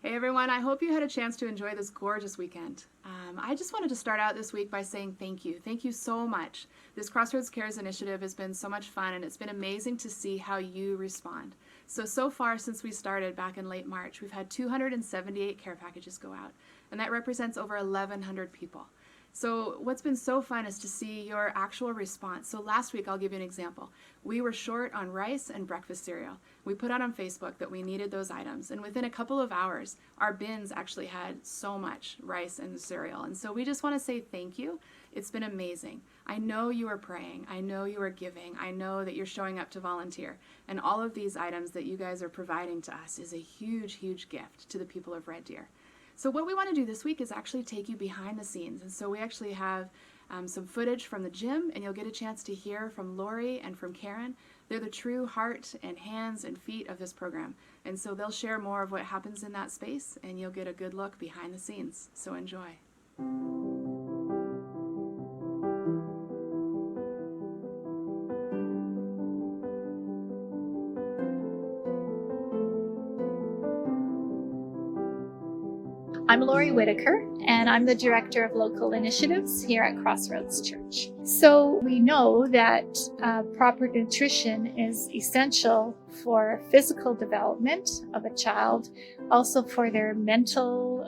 Hey everyone, I hope you had a chance to enjoy this gorgeous weekend. I just wanted to start out this week by saying thank you. Thank you so much. This Crossroads Cares initiative has been so much fun, and it's been amazing to see how you respond. So far since we started back in late March, we've had 278 care packages go out, and that represents over 1,100 people. So what's been so fun is to see your actual response. So last week, I'll give you an example. We were short on rice and breakfast cereal. We put out on Facebook that we needed those items, and within a couple of hours, our bins actually had so much rice and cereal. And so we just want to say thank you. It's been amazing. I know you are praying. I know you are giving. I know that you're showing up to volunteer. And all of these items that you guys are providing to us is a huge, huge gift to the people of Red Deer. So what we want to do this week is actually take you behind the scenes. And so we actually have some footage from the gym, and you'll get a chance to hear from Lori and from Karen. They're the true heart and hands and feet of this program. And so they'll share more of what happens in that space, and you'll get a good look behind the scenes. So enjoy. I'm Lori Whitaker, and I'm the Director of Local Initiatives here at Crossroads Church. So we know that proper nutrition is essential for physical development of a child, also for their mental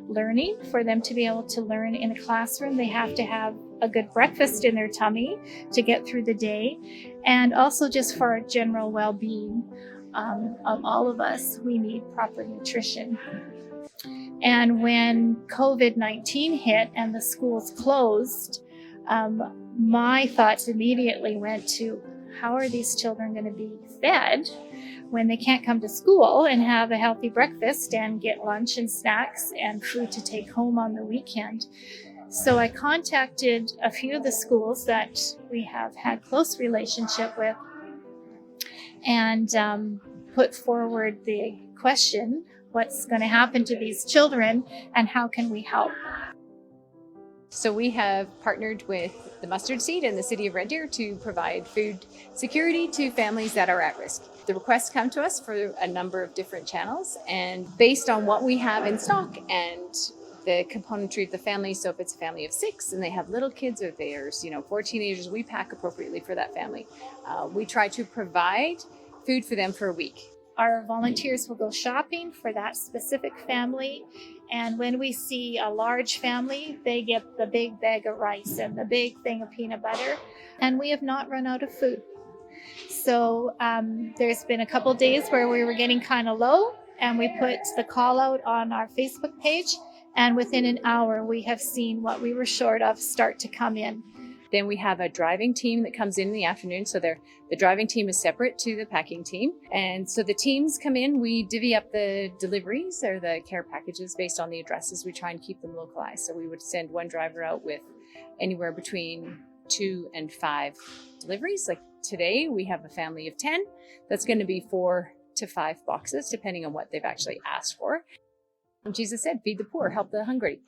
learning. For them to be able to learn in a classroom, they have to have a good breakfast in their tummy to get through the day, and also just for our general well-being of all of us, we need proper nutrition. And when COVID-19 hit and the schools closed, my thoughts immediately went to how are these children going to be fed when they can't come to school and have a healthy breakfast and get lunch and snacks and food to take home on the weekend. So I contacted a few of the schools that we have had close relationship with and put forward the question, what's going to happen to these children and how can we help? So we have partnered with the Mustard Seed and the City of Red Deer to provide food security to families that are at risk. The requests come to us for a number of different channels, and based on what we have in stock and the componentry of the family. So if it's a family of 6 and they have little kids, or there's 4 teenagers, we pack appropriately for that family. We try to provide food for them for a week. Our volunteers will go shopping for that specific family. And when we see a large family, they get the big bag of rice and the big thing of peanut butter. And we have not run out of food. So there's been a couple days where we were getting kind of low, and we put the call out on our Facebook page. And within an hour, we have seen what we were short of start to come in. Then we have a driving team that comes in the afternoon. So the driving team is separate to the packing team. And so the teams come in, we divvy up the deliveries or the care packages based on the addresses. We try and keep them localized. So we would send one driver out with anywhere between 2 and 5 deliveries. Like today, we have a family of 10. That's going to be 4 to 5 boxes, depending on what they've actually asked for. And Jesus said, feed the poor, help the hungry.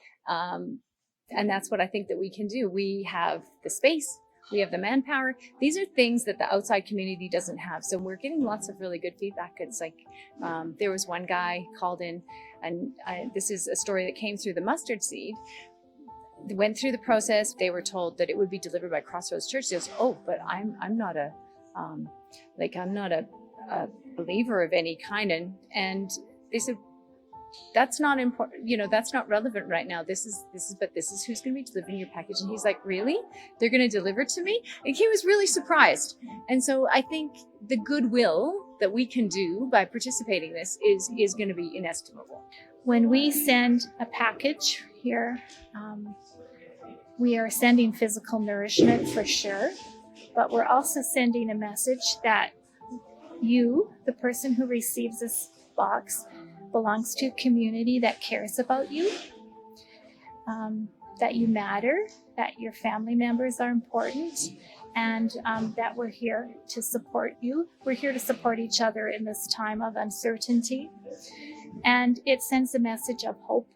And that's what I think that we can do. We have the space, we have the manpower. These are things that the outside community doesn't have. So we're getting lots of really good feedback. It's like there was one guy called in, and this is a story that came through the Mustard Seed. They went through the process. They were told that it would be delivered by Crossroads Church. They goes, oh, but I'm not a believer of any kind. And they said, that's not important, that's not relevant right now. This is who's going to be delivering your package. And he's like, really? They're going to deliver to me? And he was really surprised. And so I think the goodwill that we can do by participating in this is going to be inestimable. When we send a package here, we are sending physical nourishment for sure, but we're also sending a message that you, the person who receives this box, belongs to a community that cares about you, that you matter, that your family members are important, and that we're here to support you. We're here to support each other in this time of uncertainty. And it sends a message of hope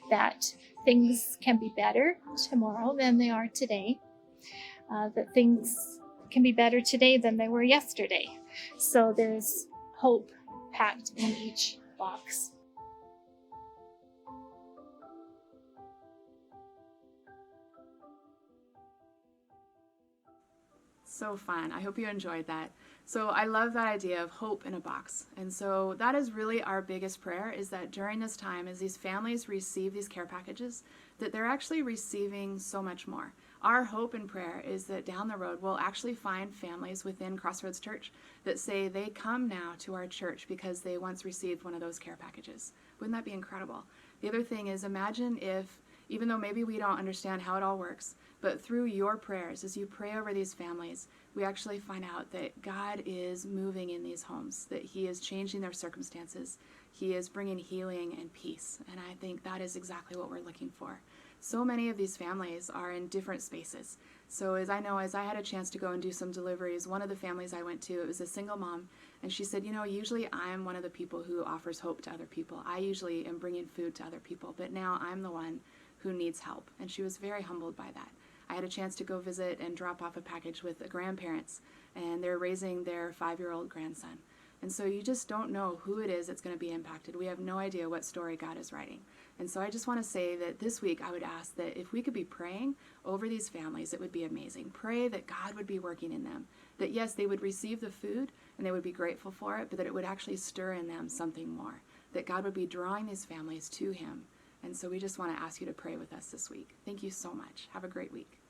that things can be better tomorrow than they are today, that things can be better today than they were yesterday. So there's hope packed in each box. So fun. I hope you enjoyed that. So I love that idea of hope in a box. And so that is really our biggest prayer, is that during this time, as these families receive these care packages, that they're actually receiving so much more. Our hope and prayer is that down the road, we'll actually find families within Crossroads Church that say they come now to our church because they once received one of those care packages. Wouldn't that be incredible? The other thing is, imagine if, even though maybe we don't understand how it all works, but through your prayers, as you pray over these families, we actually find out that God is moving in these homes, that He is changing their circumstances. He is bringing healing and peace. And I think that is exactly what we're looking for. So many of these families are in different spaces. So as I had a chance to go and do some deliveries, one of the families I went to, it was a single mom, and she said, usually I'm one of the people who offers hope to other people. I usually am bringing food to other people, but now I'm the one who needs help. And she was very humbled by that. I had a chance to go visit and drop off a package with the grandparents, and they're raising their 5-year-old grandson. And so you just don't know who it is that's going to be impacted. We have no idea what story God is writing. And so I just want to say that this week I would ask that if we could be praying over these families, it would be amazing. Pray that God would be working in them. That yes, they would receive the food and they would be grateful for it, but that it would actually stir in them something more. That God would be drawing these families to Him. And so we just want to ask you to pray with us this week. Thank you so much. Have a great week.